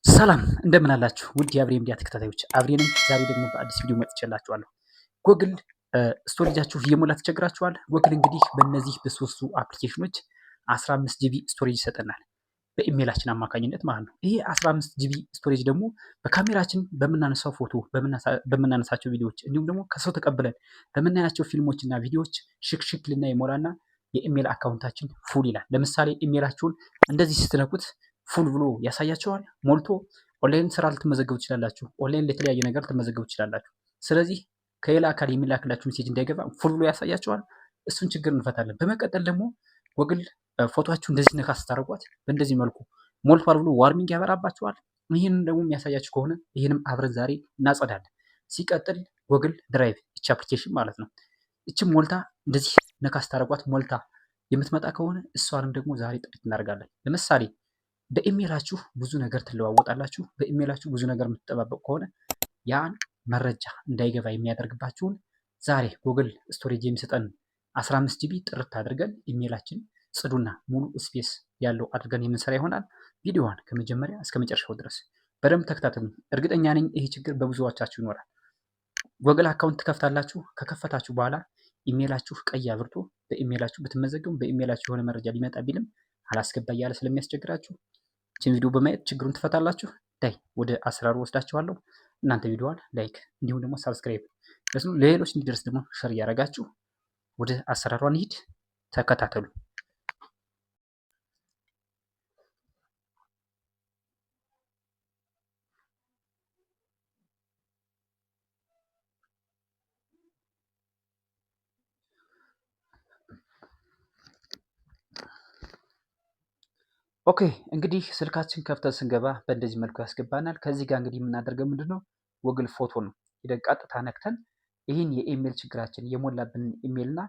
ሰላም እንደምን አላችሁ ውድ የአብሬ ሚዲያ ተከታታዮች፣ አብሬ ነኝ። ዛሬ ደግሞ በአዲስ ቪዲዮ መጥቼላችኋለሁ። ጎግል ስቶሬጃችሁ እየሞላ ተቸግራችኋል? ጎግል እንግዲህ በእነዚህ በሶስቱ አፕሊኬሽኖች 15 ጂቢ ስቶሬጅ ይሰጠናል፣ በኢሜይላችን አማካኝነት ማለት ነው። ይሄ 15 ጂቢ ስቶሬጅ ደግሞ በካሜራችን በምናነሳው ፎቶ፣ በምናነሳቸው ቪዲዮዎች እንዲሁም ደግሞ ከሰው ተቀብለን በምናያቸው ፊልሞች እና ቪዲዮዎች ሽክሽክ ልና ይሞላና የኢሜይል አካውንታችን ፉል ይላል። ለምሳሌ ኢሜይላችሁን እንደዚህ ስትነኩት ፉል ብሎ ያሳያቸዋል። ሞልቶ ኦንላይን ስራ ልትመዘገቡ ትችላላችሁ። ኦንላይን ለተለያየ ነገር ልትመዘገቡ ትችላላችሁ። ስለዚህ ከሌላ አካል የሚላክላችሁ ሜሴጅ እንዳይገባ ፉል ብሎ ያሳያቸዋል። እሱን ችግር እንፈታለን። በመቀጠል ደግሞ ጎግል ፎቶችሁ እንደዚህ ነካ ስታደርጓት በእንደዚህ መልኩ ሞልቷል ብሎ ዋርሚንግ ያበራባችኋል። ይህንን ደግሞ የሚያሳያችሁ ከሆነ ይህንም አብረን ዛሬ እናጸዳለን። ሲቀጥል ጎግል ድራይቭ እቺ አፕሊኬሽን ማለት ነው። እችም ሞልታ እንደዚህ ነካ ስታደርጓት ሞልታ የምትመጣ ከሆነ እሷንም ደግሞ ዛሬ ጥሪት እናደርጋለን። ለምሳሌ በኢሜይላችሁ ብዙ ነገር ትለዋወጣላችሁ። በኢሜይላችሁ ብዙ ነገር የምትጠባበቁ ከሆነ ያን መረጃ እንዳይገባ የሚያደርግባችሁን ዛሬ ጉግል ስቶሬጅ የሚሰጠን 15 ጂቢ ጥርት አድርገን ኢሜይላችን ጽዱና ሙሉ ስፔስ ያለው አድርገን የምንሰራ ይሆናል። ቪዲዮዋን ከመጀመሪያ እስከ መጨረሻው ድረስ በደንብ ተከታተሉ። እርግጠኛ ነኝ ይሄ ችግር በብዙዎቻችሁ ይኖራል። ጉግል አካውንት ትከፍታላችሁ። ከከፈታችሁ በኋላ ኢሜይላችሁ ቀይ አብርቶ በኢሜይላችሁ ብትመዘገቡ በኢሜይላችሁ የሆነ መረጃ ሊመጣ ቢልም አላስገባ እያለ ስለሚያስቸግራችሁ ይህችን ቪዲዮ በማየት ችግሩን ትፈታላችሁ። ዳይ ወደ አሰራሩ ወስዳችኋለሁ። እናንተ ቪዲዮዋን ላይክ እንዲሁም ደግሞ ሳብስክራይብ ለሌሎች እንዲደርስ ደግሞ ሸር እያደረጋችሁ ወደ አሰራሯ እንሂድ። ተከታተሉ። ኦኬ እንግዲህ ስልካችን ከፍተን ስንገባ በእንደዚህ መልኩ ያስገባናል። ከዚህ ጋር እንግዲህ የምናደርገው ምንድነው ጉግል ፎቶ ነው። ሄደን ቀጥታ ነክተን ይህን የኢሜል ችግራችን የሞላብንን ኢሜልና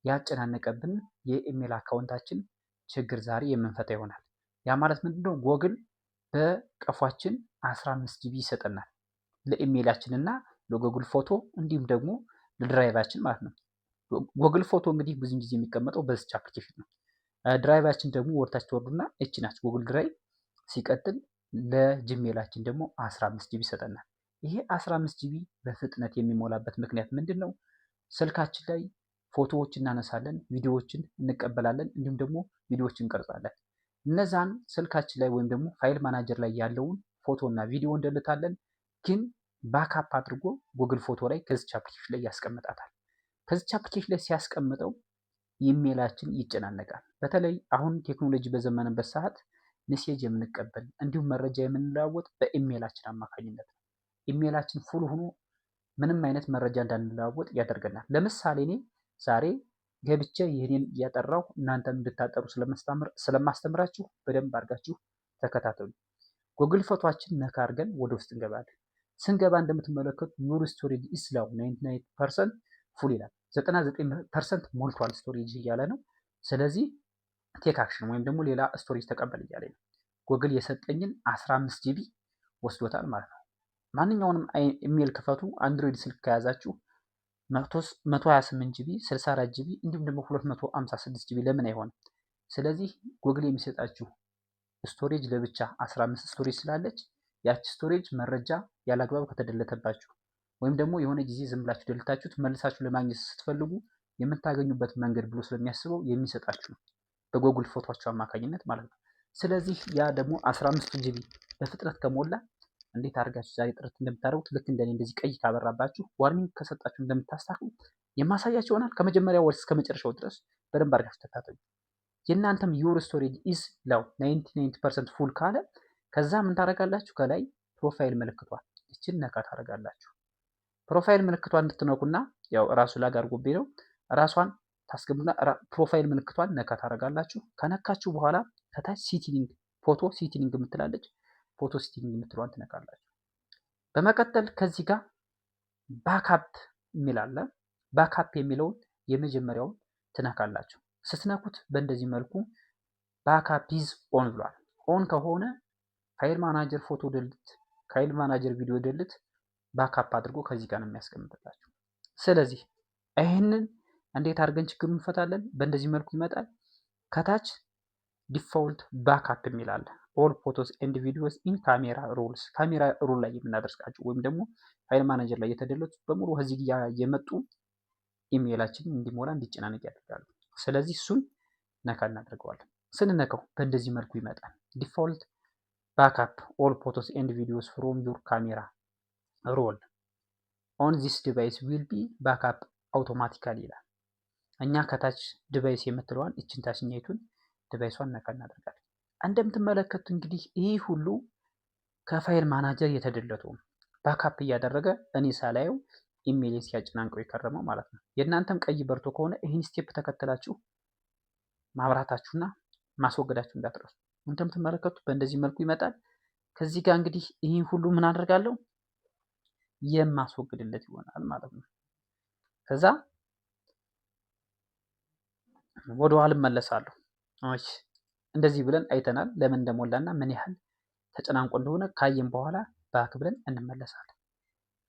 ያጨናነቀብን የኢሜል አካውንታችን ችግር ዛሬ የምንፈታ ይሆናል። ያ ማለት ምንድነው ጉግል በቀፏችን 15 ጂቢ ይሰጠናል ለኢሜላችን እና ለጉግል ፎቶ እንዲሁም ደግሞ ለድራይቫችን ማለት ነው። ጉግል ፎቶ እንግዲህ ብዙ ጊዜ የሚቀመጠው በዚች አፕሊኬሽን ነው። ድራይቫችን ደግሞ ወርታች ተወርዱና እቺ ናት ጉግል ድራይቭ። ሲቀጥል ለጂሜላችን ደግሞ 15 ጂቢ ይሰጠናል። ይሄ 15 ጂቢ በፍጥነት የሚሞላበት ምክንያት ምንድን ነው? ስልካችን ላይ ፎቶዎች እናነሳለን፣ ቪዲዮዎችን እንቀበላለን፣ እንዲሁም ደግሞ ቪዲዮዎችን እንቀርጻለን። እነዛን ስልካችን ላይ ወይም ደግሞ ፋይል ማናጀር ላይ ያለውን ፎቶ እና ቪዲዮ እንደልታለን። ግን ባካፕ አድርጎ ጉግል ፎቶ ላይ ከዚች አፕሊኬሽን ላይ ያስቀምጣታል። ከዚች አፕሊኬሽን ላይ ሲያስቀምጠው ኢሜላችን ይጨናነቃል። በተለይ አሁን ቴክኖሎጂ በዘመነበት ሰዓት ሜሴጅ የምንቀበል እንዲሁም መረጃ የምንለዋወጥ በኢሜላችን አማካኝነት ነው። ኢሜላችን ፉል ሆኖ ምንም አይነት መረጃ እንዳንለዋወጥ ያደርገናል። ለምሳሌ እኔ ዛሬ ገብቼ ይህንን እያጠራሁ እናንተም እንድታጠሩ ስለማስተምራችሁ በደንብ አድርጋችሁ ተከታተሉ። ጉግል ፎቶችን ነካ አድርገን ወደ ውስጥ እንገባለን። ስንገባ እንደምትመለከቱ ዩር ስቶሬጅ ኢዝ ናው 99% ፉል ይላል። 99% ሞልቷል ስቶሬጅ እያለ ነው። ስለዚህ ቴክ አክሽን ወይም ደግሞ ሌላ ስቶሬጅ ተቀበል እያለ ነው። ጉግል የሰጠኝን 15 ጂቢ ወስዶታል ማለት ነው። ማንኛውንም ኢሜል ክፈቱ። አንድሮይድ ስልክ ከያዛችሁ 128 ጂቢ፣ 64 ጂቢ እንዲሁም ደግሞ 256 ጂቢ ለምን አይሆንም? ስለዚህ ጉግል የሚሰጣችሁ ስቶሬጅ ለብቻ 15 ስቶሬጅ ስላለች ያቺ ስቶሬጅ መረጃ ያላግባብ ከተደለተባችሁ ወይም ደግሞ የሆነ ጊዜ ዝም ብላችሁ ደልታችሁት መልሳችሁ ለማግኘት ስትፈልጉ የምታገኙበት መንገድ ብሎ ስለሚያስበው የሚሰጣችሁ ነው፣ በጉግል ፎቶቸው አማካኝነት ማለት ነው። ስለዚህ ያ ደግሞ 15 ጂቢ በፍጥነት ከሞላ እንዴት አድርጋችሁ ዛሬ ጥረት እንደምታደርጉት ልክ እንደኔ እንደዚህ ቀይ ካበራባችሁ ዋርኒንግ ከሰጣችሁ እንደምታስተካክሉ የማሳያችሁ ይሆናል። ከመጀመሪያው ወደ እስከ መጨረሻው ድረስ በደንብ አድርጋችሁ ተከታተሉ። የእናንተም ዩር ስቶሬጅ ኢዝ ናው 99% ፉል ካለ ከዛ ምን ታደርጋላችሁ? ከላይ ፕሮፋይል ምልክቷል ይችን ነካ ታደርጋላችሁ። ፕሮፋይል ምልክቷን እንድትነኩና ያው ራሱ ላግ አድርጎብኝ ነው። ራሷን ታስገቡና ፕሮፋይል ምልክቷን ነካ ታደርጋላችሁ። ከነካችሁ በኋላ ከታች ሲቲንግ ፎቶ ሲቲንግ የምትላለች ፎቶ ሲቲንግ የምትለዋን ትነካላችሁ። በመቀጠል ከዚህ ጋር ባካፕ የሚል አለ። ባካፕ የሚለውን የመጀመሪያውን ትነካላችሁ። ስትነኩት በእንደዚህ መልኩ ባካፕ ኢዝ ኦን ብሏል። ኦን ከሆነ ፋይል ማናጀር ፎቶ ደልት፣ ፋይል ማናጀር ቪዲዮ ደልት ባካፕ አድርጎ ከዚህ ጋር ነው የሚያስቀምጥላችሁ። ስለዚህ ይህንን እንዴት አድርገን ችግሩን እንፈታለን? በእንደዚህ መልኩ ይመጣል። ከታች ዲፎልት ባካፕ የሚል አለ። ኦል ፎቶስ ኤንድ ቪዲዮስ ኢን ካሜራ ሮልስ ካሜራ ሮል ላይ የምናደርጋቸው ወይም ደግሞ ፋይል ማኔጀር ላይ የተደለቱት በሙሉ ከዚህ ጋር የመጡ ኢሜይላችንን እንዲሞላ እንዲጨናነቅ ያደርጋሉ። ስለዚህ እሱን ነካ እናደርገዋለን። ስንነካው በእንደዚህ መልኩ ይመጣል። ዲፎልት ባክአፕ ኦል ፎቶስ ኤንድ ቪዲዮስ ፍሮም ዩር ካሜራ ሮል ኦን ዚስ ዲቫይስ ዊል ቢ ባክአፕ አውቶማቲካሊ ይላል። እኛ ከታች ዲቫይስ የምትለዋን እችን ታችኛይቱን ዲቫይሷን ነካ እናደርጋለን። እንደምትመለከቱት እንግዲህ ይህ ሁሉ ከፋይል ማናጀር የተደለቱ ባክአፕ እያደረገ እኔ ሳላየው ኢሜይል ሲያጨናንቀው የከረመው ማለት ነው። የእናንተም ቀይ በርቶ ከሆነ ይህን ስቴፕ ተከትላችሁ ማብራታችሁና ማስወገዳችሁ እንዳትረሱ። እንደምትመለከቱት በእንደዚህ መልኩ ይመጣል። ከዚህ ጋር እንግዲህ ይህን ሁሉ ምን አደርጋለሁ የማስወግድለት ይሆናል ማለት ነው። ከዛ ወደ ኋላ እመለሳለሁ። እሺ እንደዚህ ብለን አይተናል። ለምን እንደሞላና ምን ያህል ተጨናንቆ እንደሆነ ካየን በኋላ ባክ ብለን እንመለሳለን።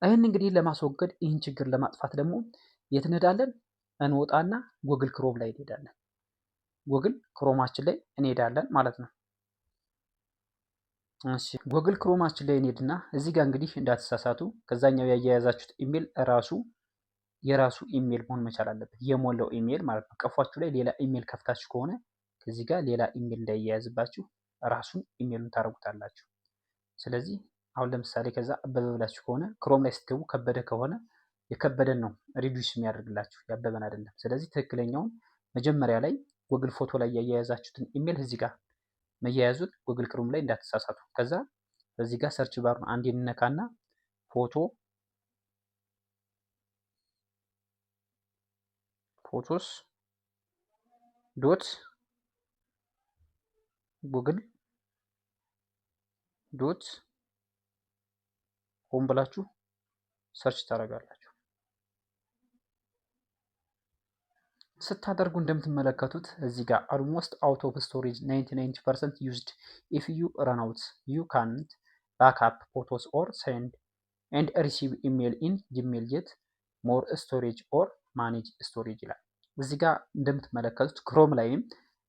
ይህን እንግዲህ ለማስወገድ ይህን ችግር ለማጥፋት ደግሞ የት እንሄዳለን? እንወጣና ጉግል ክሮም ላይ እንሄዳለን። ጉግል ክሮማችን ላይ እንሄዳለን ማለት ነው። እሺ ጉግል ክሮማችን ላይ እንሄድና እዚህ ጋር እንግዲህ እንዳትሳሳቱ ከዛኛው ያያያዛችሁት ኢሜል የራሱ ኢሜል መሆን መቻል አለበት። የሞላው ኢሜል ማለት ነው። ቀፏችሁ ላይ ሌላ ኢሜል ከፍታችሁ ከሆነ ከዚህ ጋር ሌላ ኢሜል እንዳይያያዝባችሁ ራሱን ኢሜሉን ታረጉታላችሁ። ስለዚህ አሁን ለምሳሌ ከዛ አበበ ብላችሁ ከሆነ ክሮም ላይ ስትገቡ ከበደ ከሆነ የከበደን ነው ሪዲዩስ የሚያደርግላችሁ ያበበን አይደለም። ስለዚህ ትክክለኛውን መጀመሪያ ላይ ጉግል ፎቶ ላይ ያያያዛችሁትን ኢሜል እዚህ ጋር መያያዙን ጉግል ክሮም ላይ እንዳትሳሳቱ። ከዛ በዚህ ጋር ሰርች ባሩን አንድ እንነካና ፎቶስ ዶት ጉግል ዶት ኮም ብላችሁ ሰርች ታደርጋላችሁ። ስታደርጉ እንደምትመለከቱት እዚህ ጋር almost out of storage 99% used if you run out you can't backup photos or send and receive email in Gmail get more storage or manage storage ይላል። እዚህ ጋር እንደምትመለከቱት ክሮም ላይም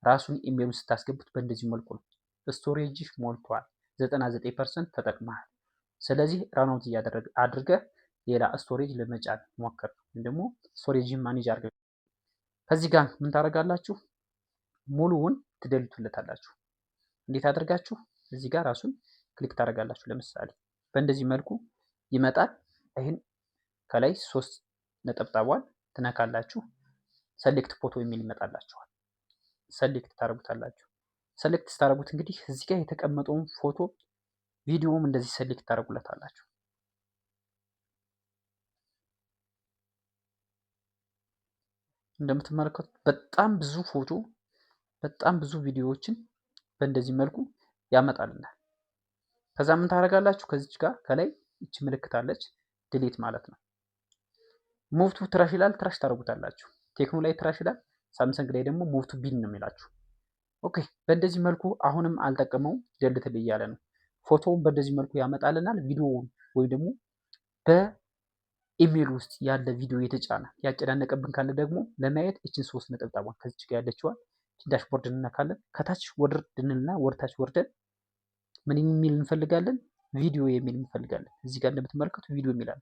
ራሱን ኢሜሉን ስታስገቡት በእንደዚህ መልኩ ነው። ስቶሬጅ ሞልቷል፣ 99% ተጠቅመሃል። ስለዚህ ራን አውት አድርገህ ሌላ ስቶሬጅ ለመጫን ሞክር፣ ወይም ደግሞ ስቶሬጅን ማኔጅ አድርገህ ከዚህ ጋር ምን ታደርጋላችሁ? ሙሉውን ትደልቱለታላችሁ። እንዴት አድርጋችሁ? እዚህ ጋር ራሱን ክሊክ ታደርጋላችሁ። ለምሳሌ በእንደዚህ መልኩ ይመጣል። ይህን ከላይ 3 ነጠብጣቧን ትነካላችሁ። ሰሌክት ፎቶ የሚል ይመጣላችኋል። ሰሌክት ታደርጉታላችሁ። ሰሌክት ስታደርጉት እንግዲህ እዚህ ጋር የተቀመጠውን ፎቶ ቪዲዮም እንደዚህ ሰሌክት ታደርጉለታላችሁ። እንደምትመለከቱት በጣም ብዙ ፎቶ በጣም ብዙ ቪዲዮዎችን በእንደዚህ መልኩ ያመጣልናል። ከዛ ምን ታደርጋላችሁ? ከዚች ጋር ከላይ እቺ ምልክት አለች፣ ዲሊት ማለት ነው። ሙቭ ቱ ትራሽ ይላል፣ ትራሽ ታደርጉታላችሁ። ቴክኖ ላይ ትራሽ ይላል፣ ሳምሰንግ ላይ ደግሞ ሙቭ ቱ ቢን ነው የሚላችሁ። ኦኬ በእንደዚህ መልኩ አሁንም አልጠቀመውም ደልትል እያለ ነው። ፎቶውን በእንደዚህ መልኩ ያመጣልናል። ቪዲዮውን ወይም ደግሞ በኢሜል ውስጥ ያለ ቪዲዮ የተጫነ ያጨናነቀብን ካለ ደግሞ ለማየት እችን 3 ነጠብጣቧን ከዚች ጋር ያለችዋል ዳሽቦርድ እንነካለን። ከታች ወርድንና ወርታች ወርደን ምን የሚል እንፈልጋለን? ቪዲዮ የሚል እንፈልጋለን። እዚህ ጋር እንደምትመለከቱ ቪዲዮ የሚላል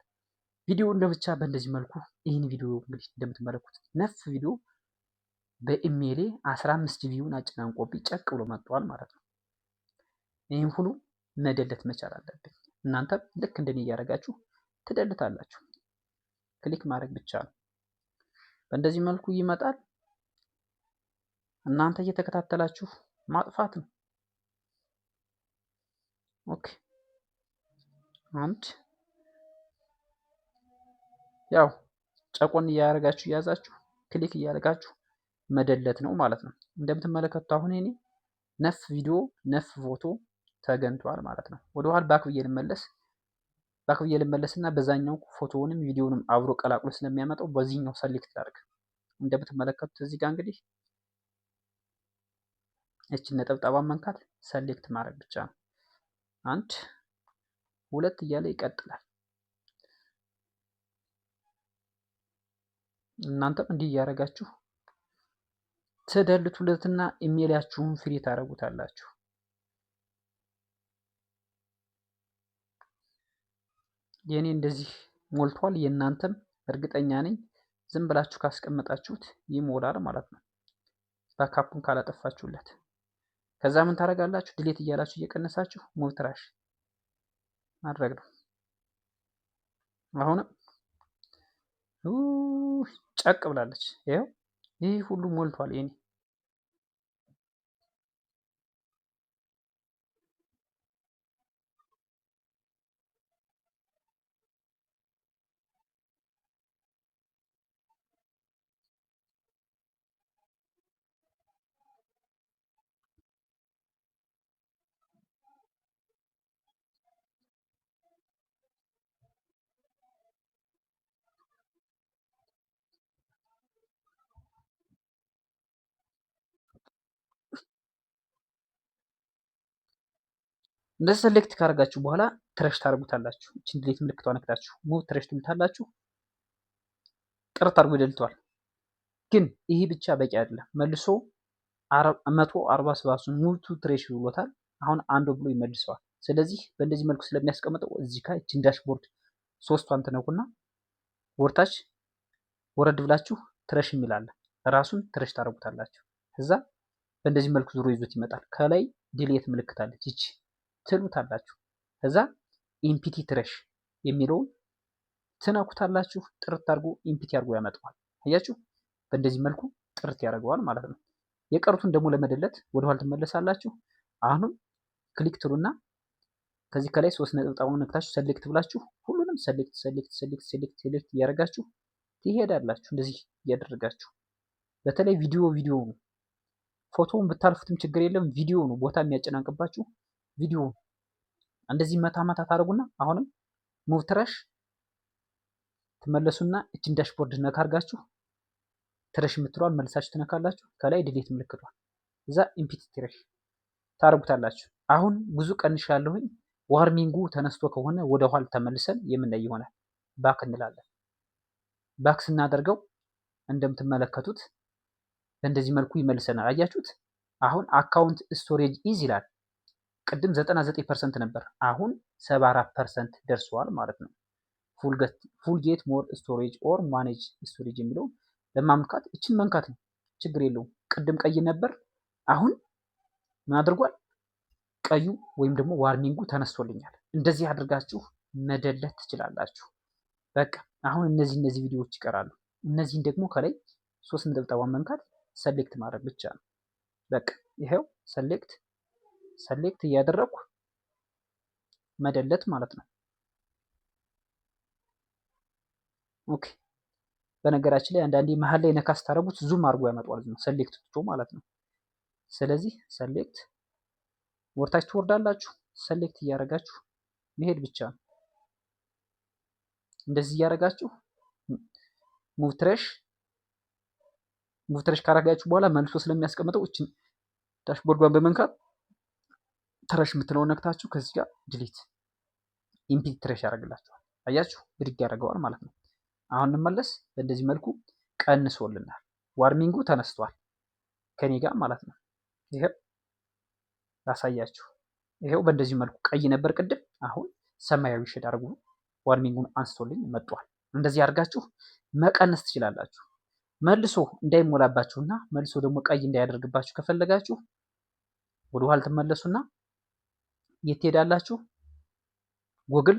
ቪዲዮ እንደብቻ በእንደዚህ መልኩ ይህን ቪዲዮ እንግዲህ እንደምትመለከቱት ነፍ ቪዲዮ በኢሜይሌ 15 ጂቢውን አጨናንቆብኝ ጨቅ ብሎ መጥቷል ማለት ነው። ይህን ሁሉ መደለት መቻል አለብን። እናንተም ልክ እንደኔ እያደረጋችሁ ትደልታላችሁ። ክሊክ ማድረግ ብቻ ነው። በእንደዚህ መልኩ ይመጣል። እናንተ እየተከታተላችሁ ማጥፋት ነው። ኦኬ አንድ ያው ጨቆን እያደረጋችሁ እያዛችሁ ክሊክ እያደረጋችሁ መደለት ነው ማለት ነው። እንደምትመለከቱት አሁን እኔ ነፍ ቪዲዮ ነፍ ፎቶ ተገንቷል ማለት ነው። ወደ ኋላ ባክ ብዬ ልመለስና በዛኛው ፎቶውንም ቪዲዮውንም አብሮ ቀላቅሎ ስለሚያመጣው በዚህኛው ሰሌክት ላድርግ። እንደምትመለከቱት እዚህ ጋር እንግዲህ እችን ነጠብጣቧን መንካት ሰሌክት ማድረግ ብቻ ነው። 1 2 እያለ ይቀጥላል። እናንተም እንዲህ እያደረጋችሁ ትደልቱለትና ኢሜይላችሁን ፍሪ ታደርጉታላችሁ። የእኔ እንደዚህ ሞልቷል። የእናንተም እርግጠኛ ነኝ ዝም ብላችሁ ካስቀመጣችሁት ይሞላል ማለት ነው፣ ባካፑን ካላጠፋችሁለት። ከዛ ምን ታደርጋላችሁ? ድሌት እያላችሁ እየቀነሳችሁ ሙቭ ትራሽ ማድረግ ነው። አሁንም ጨቅ ብላለች። ይኸው ይህ ሁሉ ሞልቷል የኔ። እንደዚህ ሴሌክት ካደረጋችሁ በኋላ ትረሽ ታደርጉታላችሁ። እችን ድሌት ምልክቷ ነክታችሁ ሙቭ ትረሽ ትሉታላችሁ። ጥርት አድርጎ ይደልተዋል። ግን ይሄ ብቻ በቂ አይደለም። መልሶ 147 ሙቭ ቱ ትሬሽ ብሎታል። አሁን አንድ ብሎ ይመልሰዋል። ስለዚህ በእንደዚህ መልኩ ስለሚያስቀምጠው እዚህ ጋር እችን ዳሽቦርድ ሶስቷን ትነኩና ወርታች ወረድ ብላችሁ ትረሽ የሚላለ ራሱን ትረሽ ታደርጉታላችሁ። ከዛ በእንደዚህ መልኩ ዙሮ ይዞት ይመጣል። ከላይ ዲሌት ምልክት አለች ይቺ ትሉታላችሁ። ከዛ ኢምፒቲ ትረሽ የሚለውን ትነኩታላችሁ። ጥርት አድርጎ ኢምፒቲ አድርጎ ያመጣዋል። አያችሁ፣ በእንደዚህ መልኩ ጥርት ያደርገዋል ማለት ነው። የቀሩትን ደግሞ ለመደለት ወደኋላ ትመለሳላችሁ። አሁንም ክሊክ ትሉና ከዚህ ከላይ 3 ነጥብ ነክታችሁ ሰሌክት ብላችሁ ሁሉንም ሰሌክት እያደረጋችሁ ትሄዳላችሁ። እንደዚህ እያደረጋችሁ በተለይ ቪዲዮ ነው። ፎቶውን ብታልፉትም ችግር የለም። ቪዲዮ ነው ቦታ የሚያጨናንቅባችሁ። ቪዲዮ እንደዚህ መታ ታደርጉና አሁንም ሙቭ ትረሽ ትመለሱና እችን ዳሽቦርድ ነካ አድርጋችሁ ትረሽ የምትለዋን መልሳችሁ ትነካላችሁ። ከላይ ዲሌት ምልክቷል እዛ ኢምፒቲ ትረሽ ታደርጉታላችሁ። አሁን ብዙ ቀንሽ ያለሁኝ ዋርሚንጉ ተነስቶ ከሆነ ወደ ኋላ ተመልሰን የምናይ ይሆናል። ባክ እንላለን። ባክ ስናደርገው እንደምትመለከቱት በእንደዚህ መልኩ ይመልሰናል። አያችሁት? አሁን አካውንት ስቶሬጅ ኢዝ ይላል። ቅድም 99% ነበር፣ አሁን 74% ደርሷል ማለት ነው። ፉል ጌት ሞር ስቶሬጅ ኦር ማኔጅ ስቶሬጅ የሚለው ለማምካት እችን መንካት ነው፣ ችግር የለውም። ቅድም ቀይ ነበር፣ አሁን ምን አድርጓል? ቀዩ ወይም ደግሞ ዋርኒንጉ ተነስቶልኛል። እንደዚህ አድርጋችሁ መደለት ትችላላችሁ። በቃ አሁን እነዚህ ቪዲዮዎች ይቀራሉ። እነዚህን ደግሞ ከላይ 3 ነጠብጣቧን መንካት ሰሌክት ማድረግ ብቻ ነው። በቃ ይሄው ሰሌክት እያደረኩ መደለት ማለት ነው። ኦኬ። በነገራችን ላይ አንዳንዴ መሀል ላይ ነካ ስታደርጉት ዙም አድርጎ ያመጣዋል ሰሌክት ትቶ ማለት ነው። ስለዚህ ሰሌክት ወርታች ትወርዳላችሁ። ሰሌክት እያደረጋችሁ መሄድ ብቻ ነው። እንደዚህ እያደረጋችሁ ሙቭ ትረሽ ካረጋችሁ በኋላ መልሶ ስለሚያስቀምጠው እችን ዳሽቦርዷን በመንካት ትረሽ የምትለውን ነክታችሁ ከዚህ ጋር ዲሊት ኢምፒቲ ትረሽ ያደርግላችኋል። አያችሁ፣ ብድግ ያደርገዋል ማለት ነው። አሁን እንመለስ። በእንደዚህ መልኩ ቀንሶልናል። ዋርሚንጉ ተነስቷል ከኔ ጋር ማለት ነው። ይሄው ላሳያችሁ። ይሄው በእንደዚህ መልኩ ቀይ ነበር ቅድም፣ አሁን ሰማያዊ ሼድ አድርጎ ዋርሚንጉን አንስቶልኝ መጥቷል። እንደዚህ አድርጋችሁ መቀነስ ትችላላችሁ። መልሶ እንዳይሞላባችሁና መልሶ ደግሞ ቀይ እንዳያደርግባችሁ ከፈለጋችሁ ወደ ኋላ ትመለሱና የት ትሄዳላችሁ? ጉግል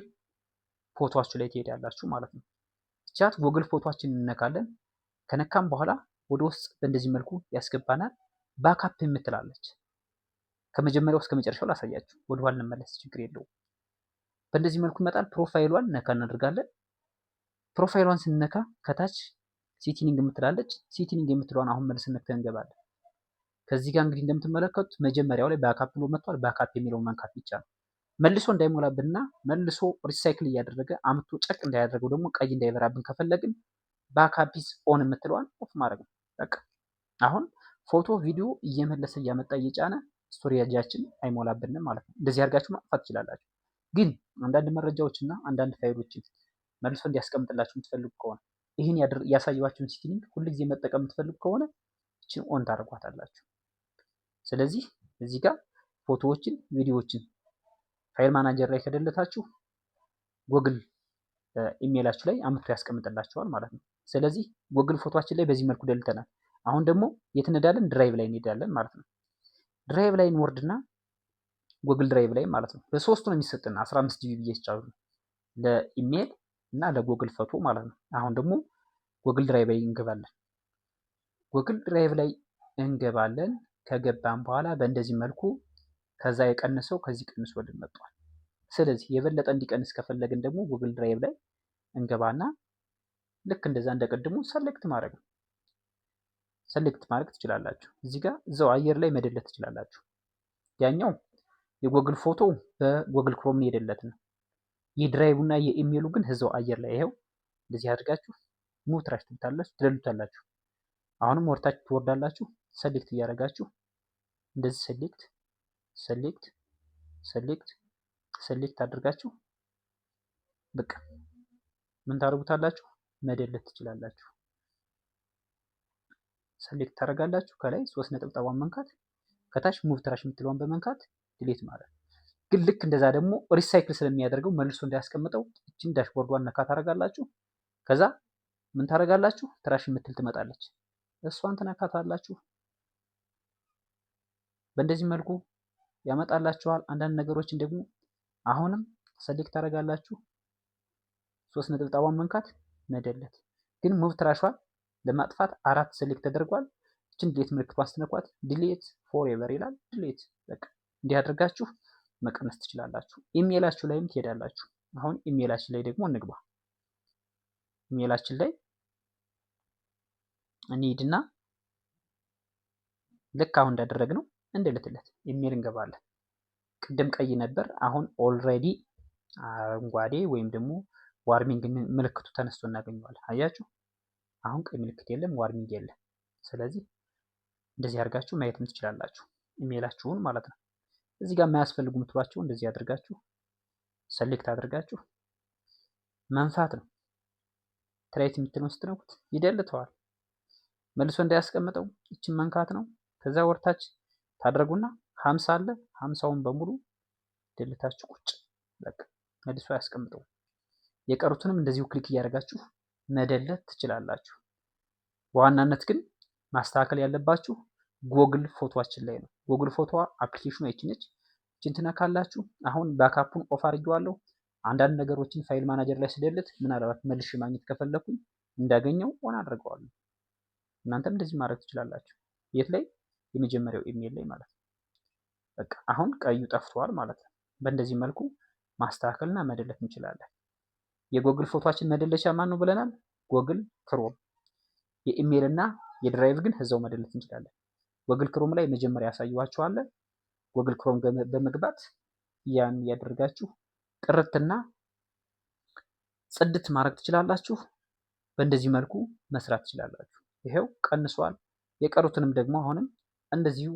ፎቶአችሁ ላይ ትሄዳላችሁ ማለት ነው። ቻት ጉግል ፎቶአችን እንነካለን። ከነካም በኋላ ወደ ውስጥ በእንደዚህ መልኩ ያስገባናል። ባካፕ የምትላለች ከመጀመሪያው እስከ መጨረሻው ላሳያችሁ። ወደ ኋላ እንመለስ፣ ችግር የለውም። በእንደዚህ መልኩ ይመጣል። ፕሮፋይሏን ነካ እናደርጋለን። ፕሮፋይሏን ስንነካ ከታች ሴቲንግ የምትላለች። ሴቲንግ የምትለዋን አሁን መልስ ነክተን እንገባለን። ከዚህ ጋር እንግዲህ እንደምትመለከቱት መጀመሪያው ላይ ባካፕ ብሎ መጥቷል። ባካፕ የሚለውን መንካት ብቻ ነው። መልሶ እንዳይሞላብንና መልሶ ሪሳይክል እያደረገ አምቶ ጨቅ እንዳያደርገው ደግሞ ቀይ እንዳይበራብን ከፈለግን ባካፒስ ኦን የምትለዋን ኦፍ ማድረግ ነው። በቃ አሁን ፎቶ ቪዲዮ እየመለሰ እያመጣ እየጫነ ስቶሬጃችን አይሞላብንም ማለት ነው። እንደዚህ አድርጋችሁ ማጥፋት ትችላላችሁ። ግን አንዳንድ መረጃዎችና አንዳንድ ፋይሎችን መልሶ እንዲያስቀምጥላችሁ የምትፈልጉ ከሆነ ይህን ያሳየኋችሁን ሴቲንግ ሁልጊዜ መጠቀም የምትፈልጉ ከሆነ እችን ኦን ታደርጓታላችሁ። ስለዚህ እዚህ ጋር ፎቶዎችን፣ ቪዲዮዎችን ፋይል ማናጀር ላይ ከደለታችሁ ጉግል ኢሜይላችሁ ላይ አምጥቶ ያስቀምጥላችኋል ማለት ነው። ስለዚህ ጎግል ፎቶችን ላይ በዚህ መልኩ ደልተናል። አሁን ደግሞ የት እንሄዳለን? ድራይቭ ላይ እንሄዳለን ማለት ነው። ድራይቭ ላይ እንወርድና ጎግል ድራይቭ ላይ ማለት ነው በሶስቱ ነው የሚሰጥን 15 ጂቢ ብዬ ይቻላል ለኢሜይል እና ለጎግል ፎቶ ማለት ነው። አሁን ደግሞ ጎግል ድራይቭ ላይ እንገባለን። ጎግል ድራይቭ ላይ እንገባለን። ከገባን በኋላ በእንደዚህ መልኩ ከዛ የቀነሰው ከዚህ ቀንሶልን መጥቷል። ስለዚህ የበለጠ እንዲቀንስ ከፈለግን ደግሞ ጉግል ድራይቭ ላይ እንገባና ልክ እንደዛ እንደቀድሞ ሰሌክት ማድረግ ነው። ሰሌክት ማድረግ ትችላላችሁ። እዚህ ጋር እዛው አየር ላይ መደለት ትችላላችሁ። ያኛው የጎግል ፎቶ በጎግል ክሮም የደለት ነው። የድራይቭ እና የኢሜይሉ ግን እዛው አየር ላይ ይሄው እንደዚህ አድርጋችሁ ሙቭ ትራሽ ትደሉታላችሁ። አሁንም ወርታችሁ ትወርዳላችሁ። ሰሌክት እያደረጋችሁ እንደዚህ ሰሌክት ሰሌክት ሰሌክት ሰሌክት አድርጋችሁ በቃ ምን ታደርጉታላችሁ? መደለት ትችላላችሁ። ሰሌክት ታደርጋላችሁ። ከላይ 3 ነጠብጣቧን መንካት፣ ከታች ሙቭ ትራሽ የምትለዋን በመንካት ዲሊት ማለት ነው። ግን ልክ እንደዛ ደግሞ ሪሳይክል ስለሚያደርገው መልሶ እንዳያስቀምጠው እቺን ዳሽቦርዷን ነካ ታደርጋላችሁ። ከዛ ምን ታደርጋላችሁ? ትራሽ የምትል ትመጣለች። እሷን ትነካታላችሁ። በእንደዚህ መልኩ ያመጣላችኋል። አንዳንድ ነገሮችን ደግሞ አሁንም ሰሌክት ታደርጋላችሁ። 3 ነጠብጣቧን መንካት መደለት። ግን ሙቭ ትራሿን ለማጥፋት 4 ሰሌክት ተደርጓል። እችን ዲሌት ምልክቷን ስትነኳት ዲሌት ፎርኤቨር ይላል። ዲሌት በቃ እንዲህ አድርጋችሁ መቀነስ ትችላላችሁ። ኢሜይላችሁ ላይም ትሄዳላችሁ። አሁን ኢሜይላችን ላይ ደግሞ እንግባ። ኢሜይላችን ላይ እንሂድና ልክ አሁን እንዳደረግነው እንደልትለት ኢሜይል እንገባለን። ቅድም ቀይ ነበር። አሁን ኦልሬዲ አረንጓዴ ወይም ደግሞ ዋርሚንግ ምልክቱ ተነስቶ እናገኘዋለን። አያችሁ? አሁን ቀይ ምልክት የለም፣ ዋርሚንግ የለም። ስለዚህ እንደዚህ አድርጋችሁ ማየትም ትችላላችሁ ኢሜይላችሁን ማለት ነው። እዚህ ጋር የማያስፈልጉ ምትሏቸው እንደዚህ አድርጋችሁ ሰሌክት አድርጋችሁ መንፋት ነው። ትራይት የምትለውን ስትነኩት ይደልተዋል። መልሶ እንዳያስቀምጠው እችን መንካት ነው። ከዛ ወርታች ታደርጉና 50 አለ 50ውን በሙሉ ደልታችሁ ቁጭ በቃ መልሶ ያስቀምጠው። የቀሩትንም እንደዚሁ ክሊክ እያደረጋችሁ መደለት ትችላላችሁ። በዋናነት ግን ማስተካከል ያለባችሁ ጎግል ፎቶአችን ላይ ነው። ጎግል ፎቶ አፕሊኬሽኑ ይቺ ነች። እቺን ትነካላችሁ። አሁን ባካፑን ኦፍ አድርጌዋለሁ። አንዳንድ ነገሮችን ፋይል ማናጀር ላይ ስደልት ምናልባት መልሼ ማግኘት ከፈለኩኝ እንዳገኘው ኦን አድርገዋለሁ። እናንተም እንደዚህ ማድረግ ትችላላችሁ። የት ላይ? የመጀመሪያው ኢሜይል ላይ ማለት ነው። በቃ አሁን ቀዩ ጠፍቷል ማለት ነው። በእንደዚህ መልኩ ማስተካከልና መደለት እንችላለን። የጎግል ፎቶአችን መደለቻ ማን ነው ብለናል? ጎግል ክሮም። የኢሜይል እና የድራይቭ ግን እዛው መደለት እንችላለን። ጎግል ክሮም ላይ መጀመሪያ ያሳየኋችኋለሁ። ጎግል ክሮም በመግባት ያን ያደርጋችሁ ጥርትና ጽድት ማድረግ ትችላላችሁ። በእንደዚህ መልኩ መስራት ትችላላችሁ። ይሄው ቀንሷል። የቀሩትንም ደግሞ አሁንም እንደዚሁ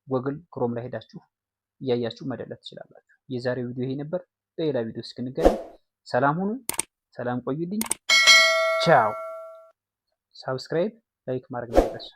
ጎግል ክሮም ላይ ሄዳችሁ እያያችሁ መደለት ትችላላችሁ። የዛሬው ቪዲዮ ይሄ ነበር። በሌላ ቪዲዮ እስክንገናኝ ሰላም ሁኑ። ሰላም ቆዩልኝ። ቻው። ሳብስክራይብ ላይክ ማድረግ እንዳይረሳ።